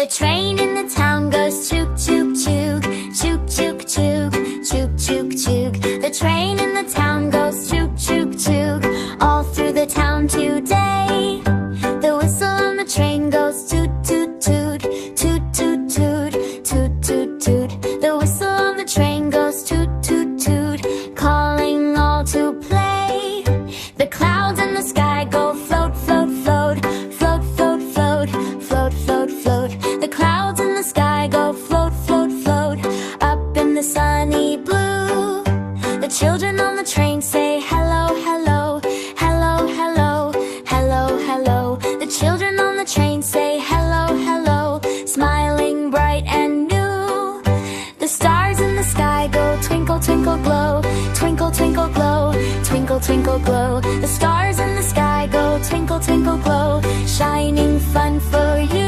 The train in the town goes chook, chook, chook, chook, chook, chook, chook, chook, chook. The train in the town goes chook, chook, chook, all through the town today. The whistle on the train goes toot, toot, toot, toot, toot, toot, toot, toot, toot. The whistle on the train goes toot, toot, toot, calling all to play. The clouds in the sky go float, float, float, float, float, float, float, float, float. The clouds in the sky go float, float, float, up in the sunny blue. The children on the train say hello, hello, hello, hello, hello, hello. The children on the train say hello, hello, smiling bright and new. The stars in the sky go twinkle, twinkle, glow, twinkle, twinkle, glow, twinkle, twinkle, glow. The stars in the sky go twinkle, twinkle, glow, shining fun for you.